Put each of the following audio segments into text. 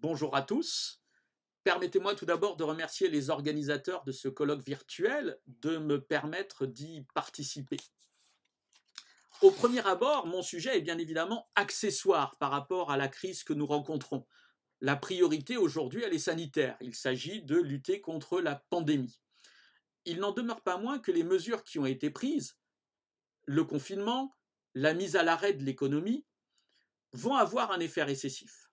Bonjour à tous. Permettez-moi tout d'abord de remercier les organisateurs de ce colloque virtuel de me permettre d'y participer. Au premier abord, mon sujet est bien évidemment accessoire par rapport à la crise que nous rencontrons. La priorité aujourd'hui, elle est sanitaire. Il s'agit de lutter contre la pandémie. Il n'en demeure pas moins que les mesures qui ont été prises, le confinement, la mise à l'arrêt de l'économie, vont avoir un effet récessif.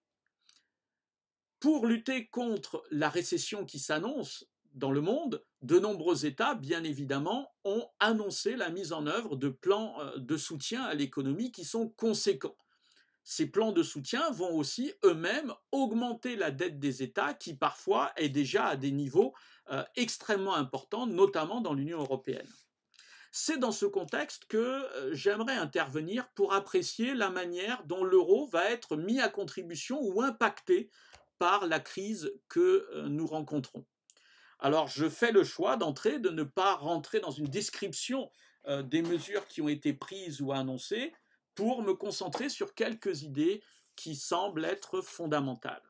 Pour lutter contre la récession qui s'annonce dans le monde, de nombreux États, bien évidemment, ont annoncé la mise en œuvre de plans de soutien à l'économie qui sont conséquents. Ces plans de soutien vont aussi eux-mêmes augmenter la dette des États qui parfois est déjà à des niveaux extrêmement importants, notamment dans l'Union européenne. C'est dans ce contexte que j'aimerais intervenir pour apprécier la manière dont l'euro va être mis à contribution ou impacté par la crise que nous rencontrons. Alors, je fais le choix d'entrée de ne pas rentrer dans une description des mesures qui ont été prises ou annoncées pour me concentrer sur quelques idées qui semblent être fondamentales.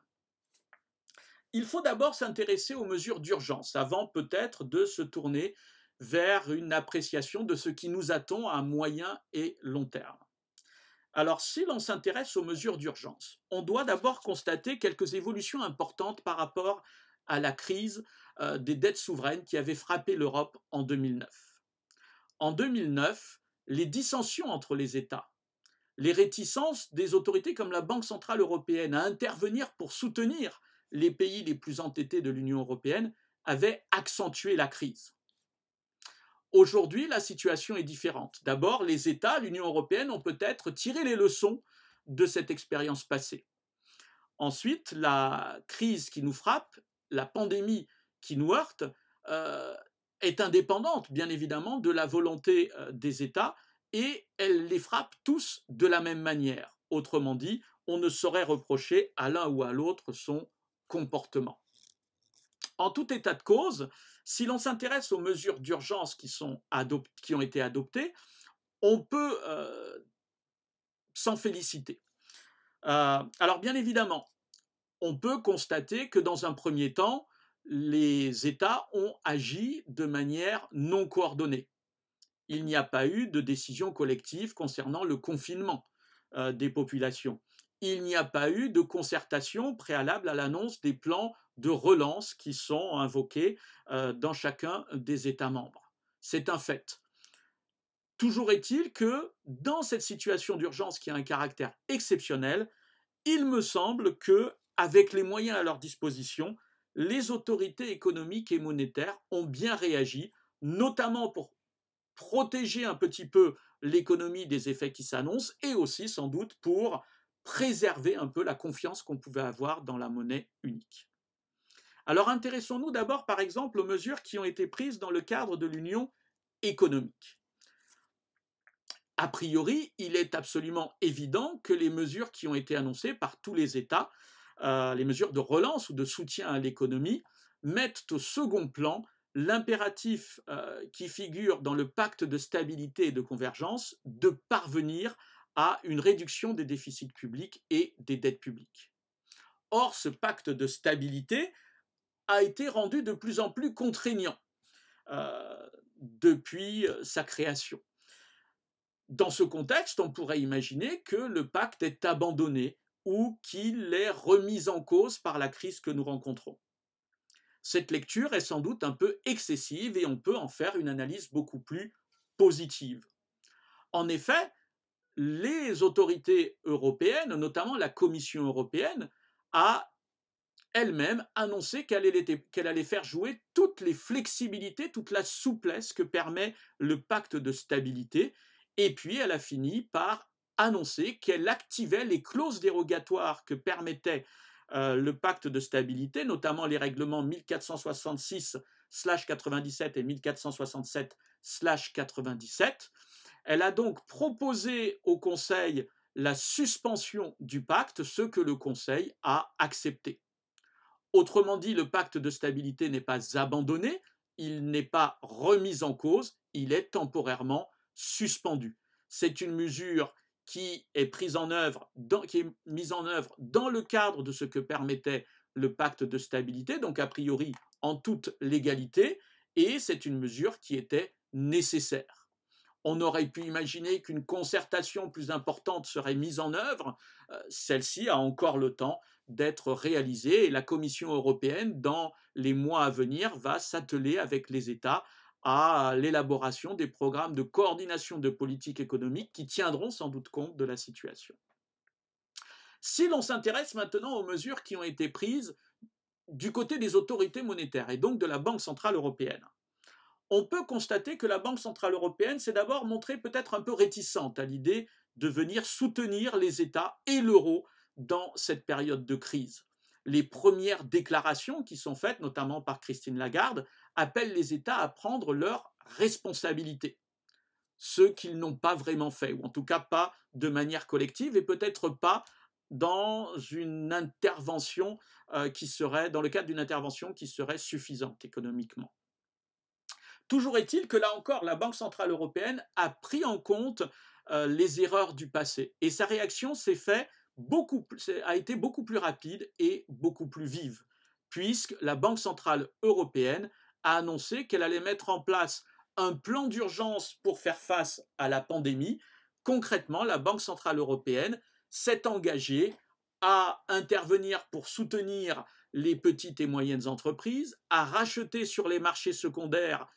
Il faut d'abord s'intéresser aux mesures d'urgence avant peut-être de se tourner vers une appréciation de ce qui nous attend à moyen et long terme. Alors, si l'on s'intéresse aux mesures d'urgence, on doit d'abord constater quelques évolutions importantes par rapport à la crise des dettes souveraines qui avait frappé l'Europe en 2009. En 2009, les dissensions entre les États, les réticences des autorités comme la Banque centrale européenne à intervenir pour soutenir les pays les plus entêtés de l'Union européenne avaient accentué la crise. Aujourd'hui, la situation est différente. D'abord, les États, l'Union européenne, ont peut-être tiré les leçons de cette expérience passée. Ensuite, la crise qui nous frappe, la pandémie qui nous heurte, est indépendante, bien évidemment, de la volonté des États et elle les frappe tous de la même manière. Autrement dit, on ne saurait reprocher à l'un ou à l'autre son comportement. En tout état de cause, si l'on s'intéresse aux mesures d'urgence qui ont été adoptées, on peut s'en féliciter. Alors bien évidemment, on peut constater que dans un premier temps, les États ont agi de manière non coordonnée. Il n'y a pas eu de décision collective concernant le confinement des populations. Il n'y a pas eu de concertation préalable à l'annonce des plans de relance qui sont invoqués dans chacun des États membres. C'est un fait. Toujours est-il que dans cette situation d'urgence qui a un caractère exceptionnel, il me semble que, avec les moyens à leur disposition, les autorités économiques et monétaires ont bien réagi, notamment pour protéger un petit peu l'économie des effets qui s'annoncent et aussi sans doute pour préserver un peu la confiance qu'on pouvait avoir dans la monnaie unique. Alors intéressons-nous d'abord par exemple aux mesures qui ont été prises dans le cadre de l'union économique. A priori, il est absolument évident que les mesures qui ont été annoncées par tous les États, les mesures de relance ou de soutien à l'économie, mettent au second plan l'impératif qui figure dans le pacte de stabilité et de convergence de parvenir à une réduction des déficits publics et des dettes publiques. Or, ce pacte de stabilité a été rendu de plus en plus contraignant depuis sa création. Dans ce contexte, on pourrait imaginer que le pacte est abandonné ou qu'il est remis en cause par la crise que nous rencontrons. Cette lecture est sans doute un peu excessive et on peut en faire une analyse beaucoup plus positive. En effet, les autorités européennes, notamment la Commission européenne, a elle-même annoncé qu'elle allait faire jouer toutes les flexibilités, toute la souplesse que permet le pacte de stabilité. Et puis, elle a fini par annoncer qu'elle activait les clauses dérogatoires que permettait le pacte de stabilité, notamment les règlements 1466/97 et 1467/97. Elle a donc proposé au Conseil la suspension du pacte, ce que le Conseil a accepté. Autrement dit, le pacte de stabilité n'est pas abandonné, il n'est pas remis en cause, il est temporairement suspendu. C'est une mesure qui est mise en œuvre dans le cadre de ce que permettait le pacte de stabilité, donc a priori en toute légalité, et c'est une mesure qui était nécessaire. On aurait pu imaginer qu'une concertation plus importante serait mise en œuvre. Celle-ci a encore le temps d'être réalisée et la Commission européenne, dans les mois à venir, va s'atteler avec les États à l'élaboration des programmes de coordination de politique économique qui tiendront sans doute compte de la situation. Si l'on s'intéresse maintenant aux mesures qui ont été prises du côté des autorités monétaires et donc de la Banque centrale européenne, on peut constater que la Banque centrale européenne s'est d'abord montrée peut-être un peu réticente à l'idée de venir soutenir les États et l'euro dans cette période de crise. Les premières déclarations qui sont faites, notamment par Christine Lagarde, appellent les États à prendre leurs responsabilités, ce qu'ils n'ont pas vraiment fait, ou en tout cas pas de manière collective, et peut-être pas dans une intervention dans le cadre d'une intervention qui serait suffisante économiquement. Toujours est-il que là encore, la Banque centrale européenne a pris en compte les erreurs du passé et sa réaction a été beaucoup plus rapide et beaucoup plus vive, puisque la Banque centrale européenne a annoncé qu'elle allait mettre en place un plan d'urgence pour faire face à la pandémie. Concrètement, la Banque centrale européenne s'est engagée à intervenir pour soutenir les petites et moyennes entreprises, à racheter sur les marchés secondaires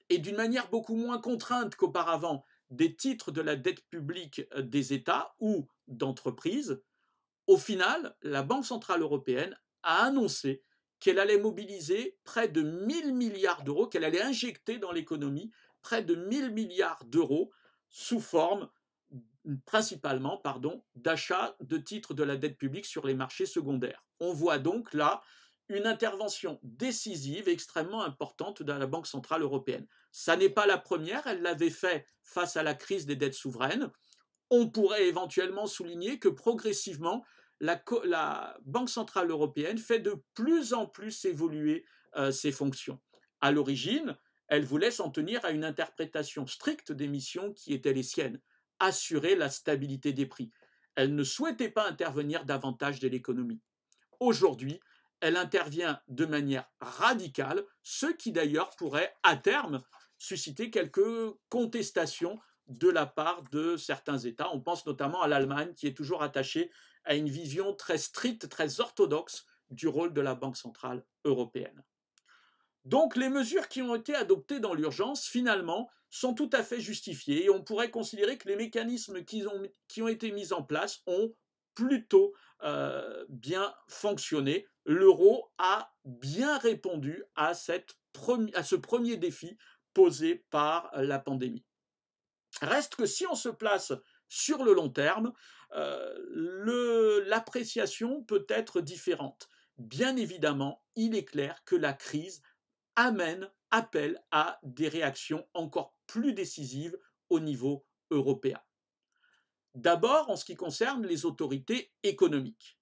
et d'une manière beaucoup moins contrainte qu'auparavant des titres de la dette publique des États ou d'entreprises. Au final, la Banque centrale européenne a annoncé qu'elle allait mobiliser près de 1000 milliards d'euros, qu'elle allait injecter dans l'économie près de 1000 milliards d'euros sous forme principalement d'achat de titres de la dette publique sur les marchés secondaires. On voit donc là une intervention décisive et extrêmement importante de la Banque centrale européenne. Ça n'est pas la première, elle l'avait fait face à la crise des dettes souveraines. On pourrait éventuellement souligner que progressivement, la Banque centrale européenne fait de plus en plus évoluer ses fonctions. À l'origine, elle voulait s'en tenir à une interprétation stricte des missions qui étaient les siennes, assurer la stabilité des prix. Elle ne souhaitait pas intervenir davantage dans l'économie. Aujourd'hui, elle intervient de manière radicale, ce qui d'ailleurs pourrait à terme susciter quelques contestations de la part de certains États. On pense notamment à l'Allemagne qui est toujours attachée à une vision très stricte, très orthodoxe du rôle de la Banque centrale européenne. Donc les mesures qui ont été adoptées dans l'urgence, finalement, sont tout à fait justifiées et on pourrait considérer que les mécanismes qui ont été mis en place ont plutôt bien fonctionné. L'euro a bien répondu à ce premier défi posé par la pandémie. Reste que si on se place sur le long terme, l'appréciation peut être différente. Bien évidemment, il est clair que la crise appelle à des réactions encore plus décisives au niveau européen. D'abord, en ce qui concerne les autorités économiques.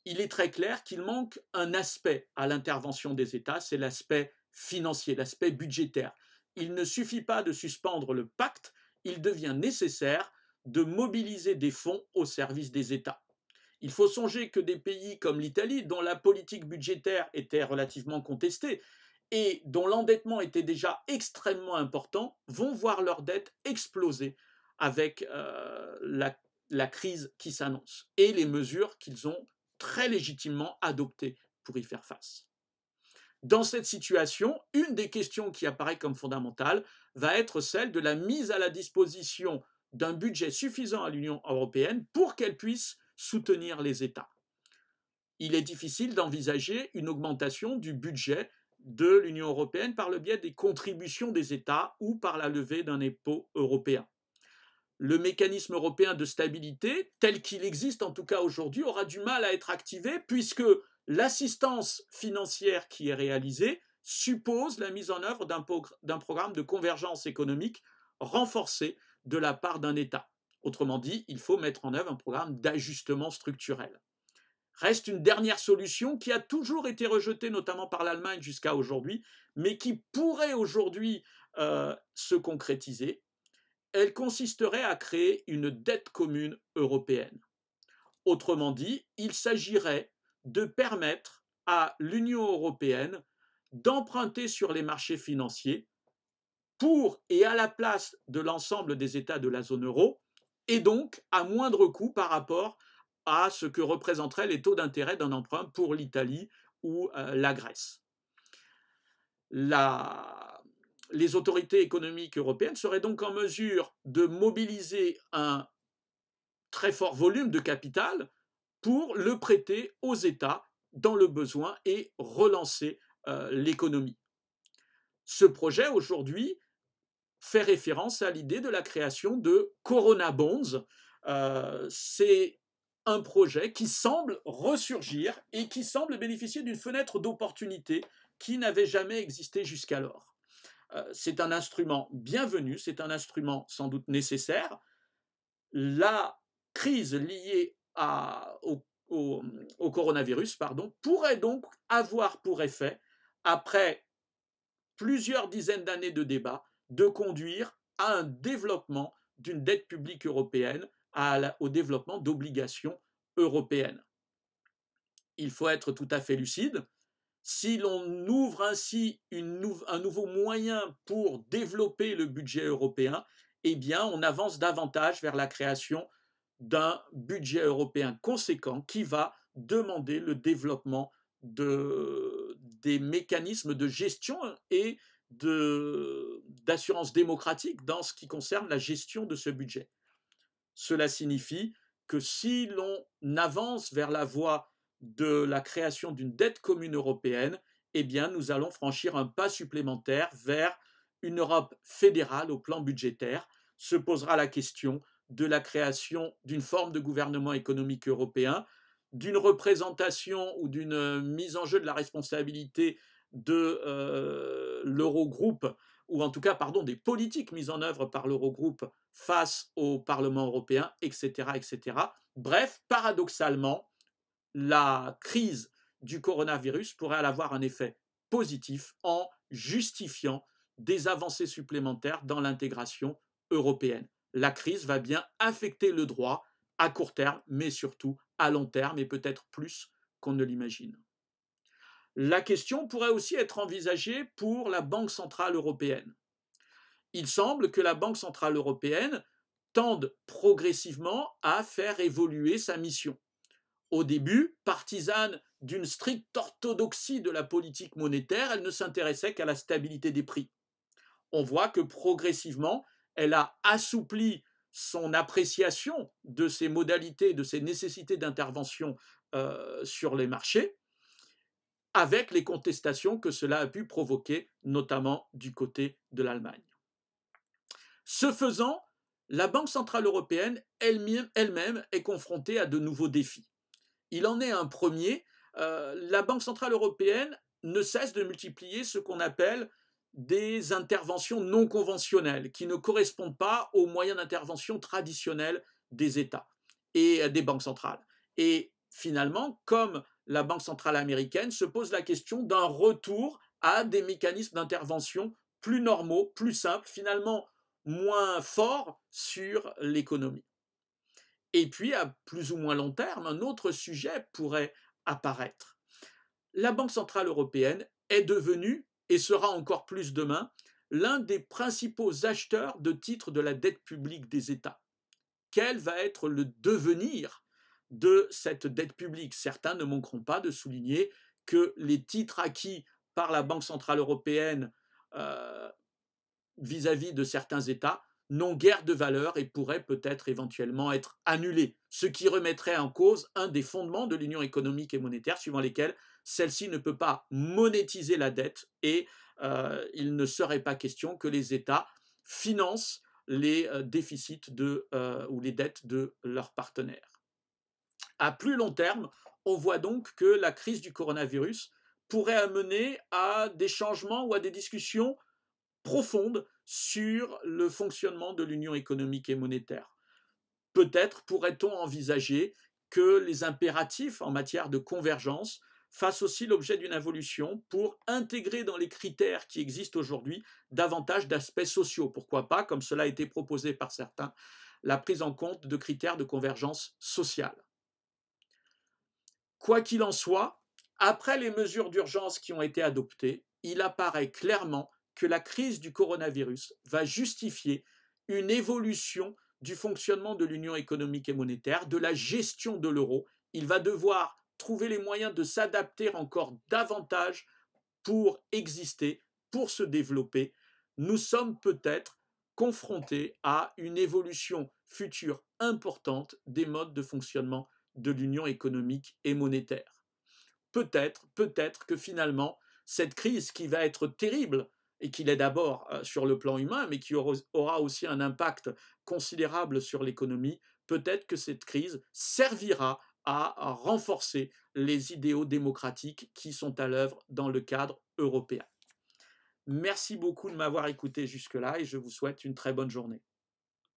Il est très clair qu'il manque un aspect à l'intervention des États, c'est l'aspect financier, l'aspect budgétaire. Il ne suffit pas de suspendre le pacte, il devient nécessaire de mobiliser des fonds au service des États. Il faut songer que des pays comme l'Italie, dont la politique budgétaire était relativement contestée et dont l'endettement était déjà extrêmement important, vont voir leur dette exploser avec la crise qui s'annonce et les mesures qu'ils ont très légitimement adoptées pour y faire face. Dans cette situation, une des questions qui apparaît comme fondamentale va être celle de la mise à la disposition d'un budget suffisant à l'Union européenne pour qu'elle puisse soutenir les États. Il est difficile d'envisager une augmentation du budget de l'Union européenne par le biais des contributions des États ou par la levée d'un impôt européen. Le mécanisme européen de stabilité, tel qu'il existe en tout cas aujourd'hui, aura du mal à être activé puisque l'assistance financière qui est réalisée suppose la mise en œuvre d'un programme de convergence économique renforcé de la part d'un État. Autrement dit, il faut mettre en œuvre un programme d'ajustement structurel. Reste une dernière solution qui a toujours été rejetée, notamment par l'Allemagne jusqu'à aujourd'hui, mais qui pourrait aujourd'hui se concrétiser. elle consisterait à créer une dette commune européenne. Autrement dit, il s'agirait de permettre à l'Union européenne d'emprunter sur les marchés financiers pour et à la place de l'ensemble des États de la zone euro, et donc à moindre coût par rapport à ce que représenteraient les taux d'intérêt d'un emprunt pour l'Italie ou la Grèce. Les autorités économiques européennes seraient donc en mesure de mobiliser un très fort volume de capital pour le prêter aux États dans le besoin et relancer l'économie. Ce projet, aujourd'hui, fait référence à l'idée de la création de Corona Bonds. C'est un projet qui semble ressurgir et qui semble bénéficier d'une fenêtre d'opportunité qui n'avait jamais existé jusqu'alors. C'est un instrument bienvenu, c'est un instrument sans doute nécessaire. La crise liée au coronavirus pourrait donc avoir pour effet, après plusieurs dizaines d'années de débats, de conduire à un développement d'une dette publique européenne, au développement d'obligations européennes. Il faut être tout à fait lucide. Si l'on ouvre ainsi un nouveau moyen pour développer le budget européen, eh bien, on avance davantage vers la création d'un budget européen conséquent qui va demander le développement des mécanismes de gestion et d'assurance démocratique dans ce qui concerne la gestion de ce budget. Cela signifie que si l'on avance vers la voie de la création d'une dette commune européenne, eh bien, nous allons franchir un pas supplémentaire vers une Europe fédérale au plan budgétaire. Se posera la question de la création d'une forme de gouvernement économique européen, d'une représentation ou d'une mise en jeu de la responsabilité de l'Eurogroupe, ou en tout cas, des politiques mises en œuvre par l'Eurogroupe face au Parlement européen, etc., etc. Bref, paradoxalement, la crise du coronavirus pourrait avoir un effet positif en justifiant des avancées supplémentaires dans l'intégration européenne. La crise va bien affecter le droit à court terme, mais surtout à long terme, et peut-être plus qu'on ne l'imagine. La question pourrait aussi être envisagée pour la Banque centrale européenne. Il semble que la Banque centrale européenne tende progressivement à faire évoluer sa mission. Au début, partisane d'une stricte orthodoxie de la politique monétaire, elle ne s'intéressait qu'à la stabilité des prix. On voit que progressivement, elle a assoupli son appréciation de ses modalités, de ses nécessités d'intervention sur les marchés, avec les contestations que cela a pu provoquer, notamment du côté de l'Allemagne. Ce faisant, la Banque centrale européenne elle-même est confrontée à de nouveaux défis. Il en est un premier. La Banque centrale européenne ne cesse de multiplier ce qu'on appelle des interventions non conventionnelles, qui ne correspondent pas aux moyens d'intervention traditionnels des États et des banques centrales. Et finalement, comme la Banque centrale américaine, se pose la question d'un retour à des mécanismes d'intervention plus normaux, plus simples, finalement moins forts sur l'économie. Et puis, à plus ou moins long terme, un autre sujet pourrait apparaître. La Banque centrale européenne est devenue, et sera encore plus demain, l'un des principaux acheteurs de titres de la dette publique des États. Quel va être le devenir de cette dette publique? Certains ne manqueront pas de souligner que les titres acquis par la Banque centrale européenne vis-à-vis de certains États n'ont guère de valeur et pourraient peut-être éventuellement être annulés, ce qui remettrait en cause un des fondements de l'union économique et monétaire, suivant lesquels celle-ci ne peut pas monétiser la dette et il ne serait pas question que les États financent les déficits ou les dettes de leurs partenaires. À plus long terme, on voit donc que la crise du coronavirus pourrait amener à des changements ou à des discussions profonde sur le fonctionnement de l'union économique et monétaire. Peut-être pourrait-on envisager que les impératifs en matière de convergence fasse aussi l'objet d'une évolution pour intégrer dans les critères qui existent aujourd'hui davantage d'aspects sociaux. Pourquoi pas, comme cela a été proposé par certains, la prise en compte de critères de convergence sociale. Quoi qu'il en soit, après les mesures d'urgence qui ont été adoptées, il apparaît clairement que la crise du coronavirus va justifier une évolution du fonctionnement de l'Union économique et monétaire, de la gestion de l'euro. Il va devoir trouver les moyens de s'adapter encore davantage pour exister, pour se développer. Nous sommes peut-être confrontés à une évolution future importante des modes de fonctionnement de l'Union économique et monétaire. Peut-être que finalement, cette crise qui va être terrible, et qui l'est d'abord sur le plan humain, mais qui aura aussi un impact considérable sur l'économie, peut-être que cette crise servira à renforcer les idéaux démocratiques qui sont à l'œuvre dans le cadre européen. Merci beaucoup de m'avoir écouté jusque-là et je vous souhaite une très bonne journée.